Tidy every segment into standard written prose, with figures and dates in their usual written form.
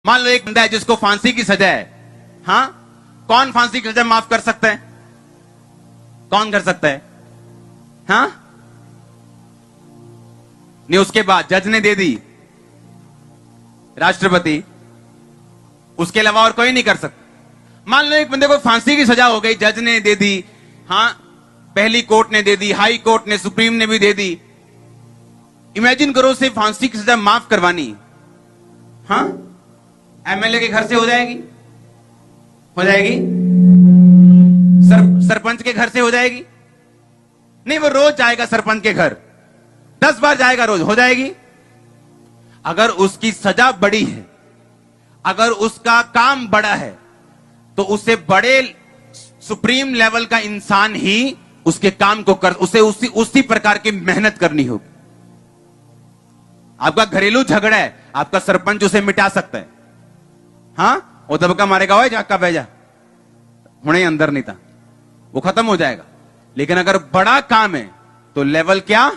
मान लो एक बंदा है जिसको फांसी की सजा है। हाँ, कौन फांसी की सजा माफ कर सकता है? कौन कर सकता है? हाँ, नहीं, उसके बाद जज ने दे दी, राष्ट्रपति, उसके अलावा और कोई नहीं कर सकता। मान लो एक बंदे को फांसी की सजा हो गई, जज ने दे दी, हाँ, पहली कोर्ट ने दे दी, हाई कोर्ट ने, सुप्रीम ने भी दे दी। इमेजिन करो उसे फांसी की सजा माफ करवानी। हाँ, एमएलए के घर से हो जाएगी? हो जाएगी? सरपंच के घर से हो जाएगी? नहीं, वो रोज जाएगा सरपंच के घर, 10 बार जाएगा रोज, हो जाएगी? अगर उसकी सजा बड़ी है, अगर उसका काम बड़ा है, तो उसे बड़े सुप्रीम लेवल का इंसान ही उसके काम को कर, उसे उसी प्रकार की मेहनत करनी होगी। आपका घरेलू झगड़ा है, आपका सरपंच उसे मिटा सकता है। हाँ, वो दबका मारेगा, ओए जाका भेजा, हुणे अंदर नहीं था, वो खत्म हो जाएगा। लेकिन अगर बड़ा काम है तो लेवल क्या,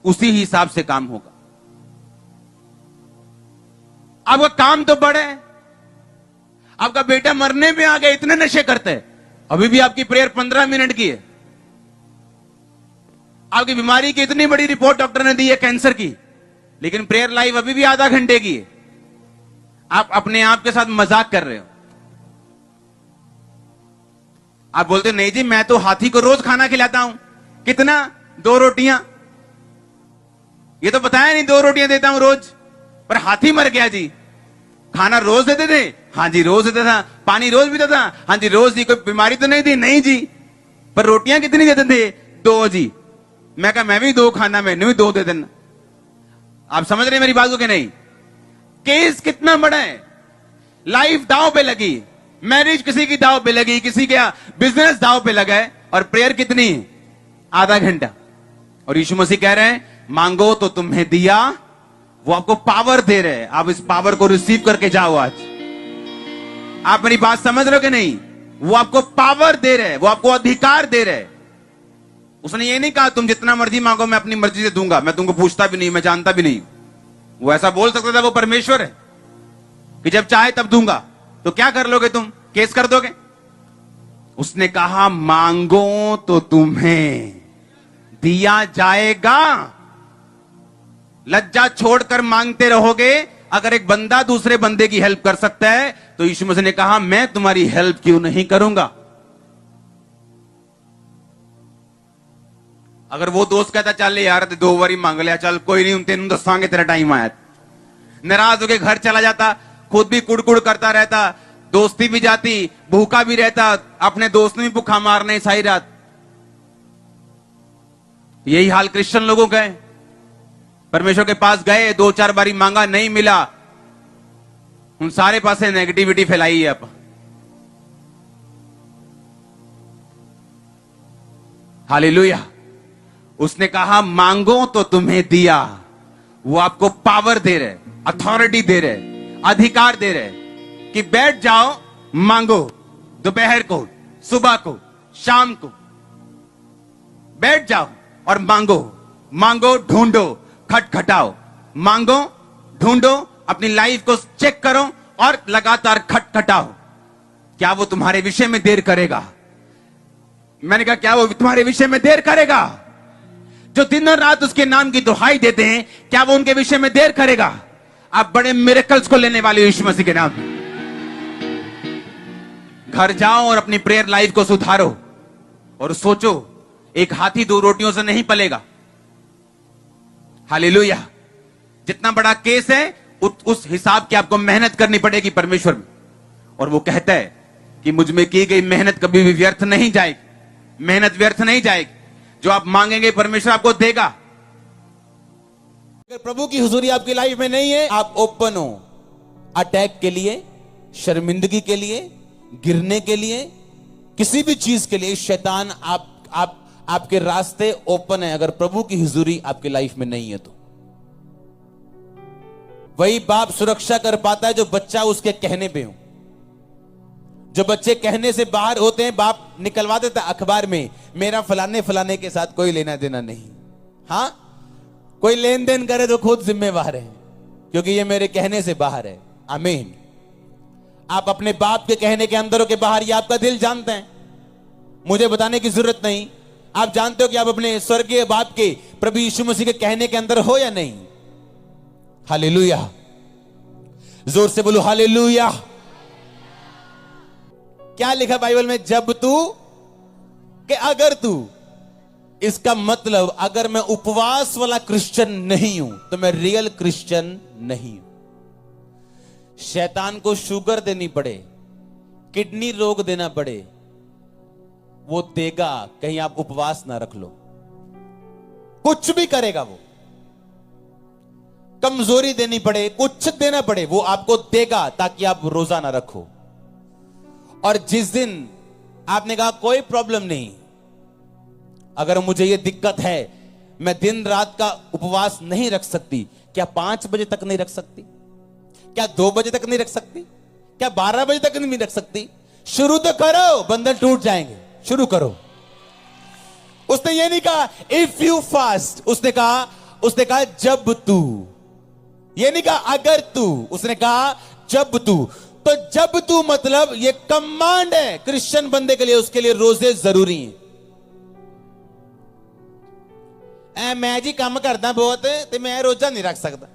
उसी हिसाब से काम होगा। आपका काम तो बड़ा है, आपका बेटा मरने में आ गया, इतने नशे करते हैं, अभी भी आपकी प्रेयर 15 मिनट की है। आपकी बीमारी की इतनी बड़ी रिपोर्ट डॉक्टर ने दी है, कैंसर की, लेकिन प्रेयर लाइव अभी भी आधा घंटे की है। आप अपने आप के साथ मजाक कर रहे हो। आप बोलते नहीं जी, मैं तो हाथी को रोज खाना खिलाता हूं। कितना? 2 रोटियां। ये तो बताया नहीं 2 रोटियां देता हूं रोज, पर हाथी मर गया जी। खाना रोज देते थे? हाँ जी, रोज देता था। पानी रोज पीता था? हाँ जी, रोज जी। कोई बीमारी तो नहीं थी? नहीं जी। पर रोटियां कितनी देते थे? 2 जी। मैं कहा मैं भी 2 खाना, मैंने भी 2 दे देना। आप समझ रहे मेरी बात को कि नहीं? केस कितना बड़ा है, लाइफ दांव पे लगी, मैरिज किसी की दांव पे लगी, किसी का बिजनेस दांव पे लगा है, और प्रेयर कितनी? आधा घंटा। और यीशु मसीह कह रहे हैं, मांगो तो तुम्हें दिया। वो आपको पावर दे रहे हैं, आप इस पावर को रिसीव करके जाओ। आज आप मेरी बात समझ रहे हो कि नहीं? वो आपको पावर दे रहे हैं, वो आपको अधिकार दे रहे हैं। उसने ये नहीं कहा तुम जितना मर्जी मांगो, मैं अपनी मर्जी से दूंगा, मैं तुमको पूछता भी नहीं, मैं जानता भी नहीं। वो ऐसा बोल सकता था, वो परमेश्वर है कि जब चाहे तब दूंगा। तो क्या कर लोगे तुम? केस कर दोगे? उसने कहा मांगो तो तुम्हें दिया जाएगा। लज्जा छोड़कर मांगते रहोगे। अगर एक बंदा दूसरे बंदे की हेल्प कर सकता है, तो यीशु मसीह ने कहा मैं तुम्हारी हेल्प क्यों नहीं करूंगा? अगर वो दोस्त कहता चल यार 2 बारी मांग लिया, चल कोई नहीं, तेन दसांगे तेरा टाइम आया, नाराज होकर घर चला जाता, खुद भी कुड़कुड़ करता रहता, दोस्ती भी जाती, भूखा भी रहता, अपने दोस्त ने भी भूखा मारने सारी रात। यही हाल क्रिश्चियन लोगों का है। परमेश्वर के पास गए, 2-4 बारी मांगा, नहीं मिला, उन सारे पासे नेगेटिविटी फैलाई है। आप हालेलुया। उसने कहा मांगो तो तुम्हें दिया। वो आपको पावर दे रहे, अथॉरिटी दे रहे, अधिकार दे रहे कि बैठ जाओ, मांगो, दोपहर को, सुबह को, शाम को बैठ जाओ और मांगो। मांगो, ढूंढो, खटखटाओ, मांगो, ढूंढो, अपनी लाइफ को चेक करो और लगातार खटखटाओ। क्या वो तुम्हारे विषय में देर करेगा? मैंने कहा क्या वो तुम्हारे विषय में देर करेगा? जो दिन और रात उसके नाम की दुहाई देते हैं, क्या वो उनके विषय में देर करेगा? आप बड़े मिरेकल्स को लेने वाले यीशु मसीह के नाम में। घर जाओ और अपनी प्रेयर लाइफ को सुधारो और सोचो, एक हाथी 2 रोटियों से नहीं पलेगा। हालेलुया। जितना बड़ा केस है, उस हिसाब की आपको मेहनत करनी पड़ेगी परमेश्वर में। और वो कहता है कि मुझ में की गई मेहनत कभी भी व्यर्थ नहीं जाएगी, मेहनत व्यर्थ नहीं जाएगी। जो आप मांगेंगे परमेश्वर आपको देगा। अगर प्रभु की हुजूरी आपकी लाइफ में नहीं है, आप ओपन हो अटैक के लिए, शर्मिंदगी के लिए, गिरने के लिए, किसी भी चीज के लिए। शैतान आपके रास्ते ओपन है अगर प्रभु की हुजूरी आपकी लाइफ में नहीं है तो। वही बाप सुरक्षा कर पाता है जो बच्चा उसके कहने पे हो। जो बच्चे कहने से बाहर होते हैं, बाप निकलवा देता अखबार में, मेरा फलाने फलाने के साथ कोई लेना देना नहीं। हाँ, कोई लेन देन करे तो खुद जिम्मेवार है, क्योंकि ये मेरे कहने से बाहर है। आमीन। आप अपने बाप के कहने के अंदर हो के बाहर, ये आपका दिल जानते हैं, मुझे बताने की जरूरत नहीं। आप जानते हो कि आप अपने स्वर्गीय बाप के प्रभु यीशु मसीह के कहने के अंदर हो या नहीं। हालेलुया, जोर से बोलो हालेलुया। क्या लिखा बाइबल में? जब तू कि अगर तू। इसका मतलब अगर मैं उपवास वाला क्रिश्चियन नहीं हूं तो मैं रियल क्रिश्चियन नहीं हूं। शैतान को शुगर देनी पड़े, किडनी रोग देना पड़े, वो देगा, कहीं आप उपवास ना रख लो। कुछ भी करेगा वो, कमजोरी देनी पड़े, कुछ देना पड़े, वो आपको देगा ताकि आप रोजा ना रखो। और जिस दिन आपने कहा कोई प्रॉब्लम नहीं, अगर मुझे ये दिक्कत है, मैं दिन रात का उपवास नहीं रख सकती, क्या 5 बजे तक नहीं रख सकती? क्या 2 बजे तक नहीं रख सकती? क्या 12 बजे तक नहीं रख सकती? शुरू तो करो, बंधन टूट जाएंगे। शुरू करो। उसने ये नहीं कहा इफ यू फास्ट, उसने कहा जब तू। ये नहीं कहा अगर तू, उसने कहा जब तू। तो जब तू मतलब ये कमांड है क्रिश्चियन बंदे के लिए, उसके लिए रोजे जरूरी हैं। मैं जी काम करदा बहुत ते मैं रोजा नहीं रख सकता।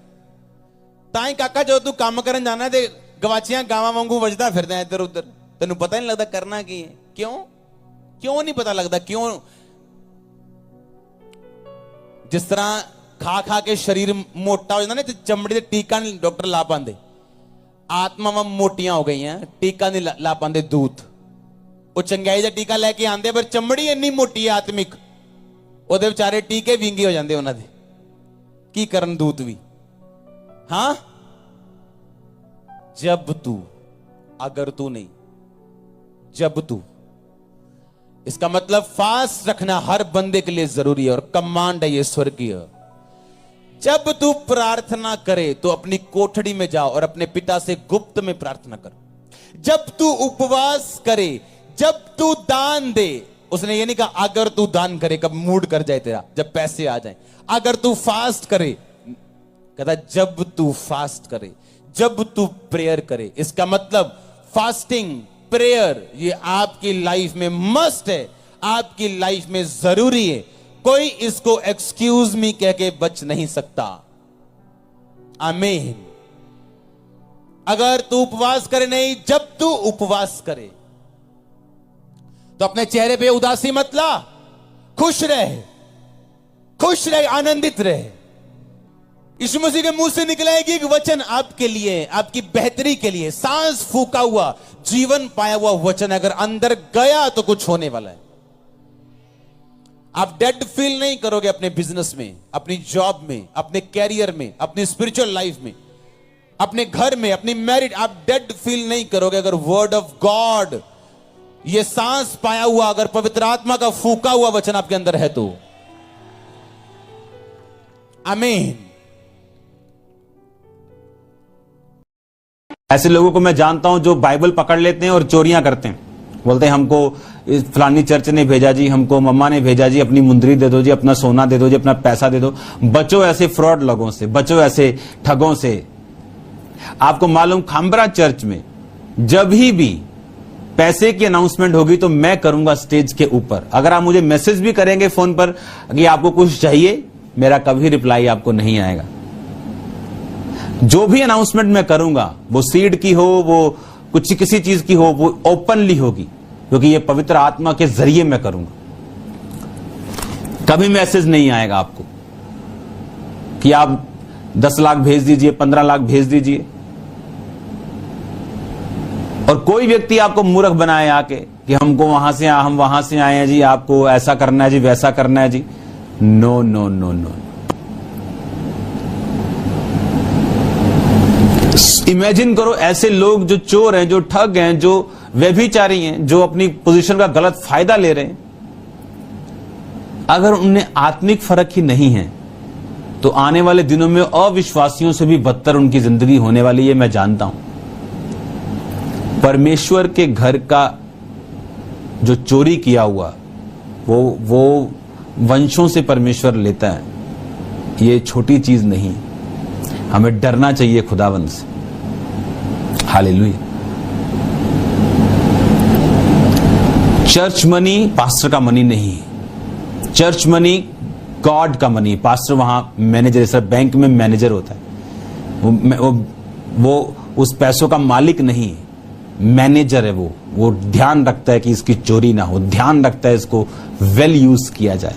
ताई काका जो तू काम करन जाना ते गवाचियां गावां वांगू वजदा फिरदा इधर उधर, तेनू पता नहीं लगता करना की है। क्यों नहीं पता लगता? क्यों? जिस तरह खा खा के शरीर मोटा हो जाता ना, चमड़ी ते टीका नहीं डॉक्टर ला पाते, आत्मा मोटियां हो गई हैं, टीका नहीं ला पाते दूत। वो चंगाई का टीका लेके आंदे पर चमड़ी इन्नी मोटी है आत्मिक, ਉਹਦੇ ਵਿਚਾਰੇ ਟੀਕੇ ਵਿੰਗੇ ਹੋ ਜਾਂਦੇ ਉਹਨਾਂ ਦੇ। ਕੀ ਕਰਨ ਦੂਤ ਵੀ? हाँ, जब तू, अगर तू नहीं, जब तू। इसका मतलब फास्ट रखना हर बंदे के लिए जरूरी है और कमांड है ये स्वर्गीय। जब तू प्रार्थना करे तो अपनी कोठड़ी में जाओ और अपने पिता से गुप्त में प्रार्थना कर। जब तू उपवास करे, जब तू दान दे, उसने ये नहीं कहा अगर तू दान करे, कब मूड कर जाए तेरा, जब पैसे आ जाए। अगर तू फास्ट करे, कहता जब तू फास्ट करे, जब तू प्रेयर करे। इसका मतलब फास्टिंग, प्रेयर ये आपकी लाइफ में मस्ट है, आपकी लाइफ में जरूरी है। कोई इसको एक्सक्यूज मी कह के बच नहीं सकता। आमीन। अगर तू उपवास करे नहीं, जब तू उपवास करे तो अपने चेहरे पे उदासी मत ला, खुश रहे, आनंदित रहे। यीशु मसीह के मुंह से निकलेगी एक वचन आपके लिए, आपकी बेहतरी के लिए, सांस फूका हुआ, जीवन पाया हुआ वचन अगर अंदर गया तो कुछ होने वाला है। आप डेड फील नहीं करोगे अपने बिजनेस में, अपनी जॉब में, अपने कैरियर में, अपनी स्पिरिचुअल लाइफ में, अपने घर में, अपनी मैरिड। आप डेड फील नहीं करोगे अगर वर्ड ऑफ गॉड, ये सांस पाया हुआ, अगर पवित्र आत्मा का फूका हुआ वचन आपके अंदर है तो। आमीन। ऐसे लोगों को मैं जानता हूं जो बाइबल पकड़ लेते हैं और चोरियां करते हैं। बोलते हैं हमको इस फलानी चर्च ने भेजा जी, हमको मम्मा ने भेजा जी, अपनी मुंदरी दे दो जी, अपना सोना दे दो जी, अपना पैसा दे दो। बचो ऐसे फ्रॉड लोगों से, बचो ऐसे ठगों से। आपको मालूम, खामबरा चर्च में जब भी पैसे की अनाउंसमेंट होगी तो मैं करूंगा स्टेज के ऊपर। अगर आप मुझे मैसेज भी करेंगे फोन पर कि आपको कुछ चाहिए, मेरा कभी रिप्लाई आपको नहीं आएगा। जो भी अनाउंसमेंट मैं करूंगा, वो सीड की हो, वो कुछ किसी चीज की हो, वो ओपनली होगी, क्योंकि ये पवित्र आत्मा के जरिए मैं करूंगा। कभी मैसेज नहीं आएगा आपको कि आप 10 लाख भेज दीजिए, 15 लाख भेज दीजिए। और कोई व्यक्ति आपको मूर्ख बनाए आके कि हमको हम वहां से आए हैं जी, आपको ऐसा करना है जी, वैसा करना है जी। No no no no. Imagine करो ऐसे लोग जो चोर हैं, जो ठग हैं, जो व्यभिचारी हैं, जो अपनी पोजीशन का गलत फायदा ले रहे हैं, अगर उन्हें आत्मिक फर्क ही नहीं है तो आने वाले दिनों में अविश्वासियों से भी बदतर उनकी जिंदगी होने वाली है, मैं जानता हूं। परमेश्वर के घर का जो चोरी किया हुआ वो वंशों से परमेश्वर लेता है। ये छोटी चीज नहीं, हमें डरना चाहिए खुदावंद से। हालेलुया। चर्च मनी पास्टर का मनी नहीं है। चर्च मनी गॉड का मनी। पास्टर वहां मैनेजर, जैसा बैंक में मैनेजर होता है, वो उस पैसों का मालिक नहीं है, मैनेजर है। वो ध्यान रखता है कि इसकी चोरी ना हो, ध्यान रखता है इसको वेल यूज किया जाए।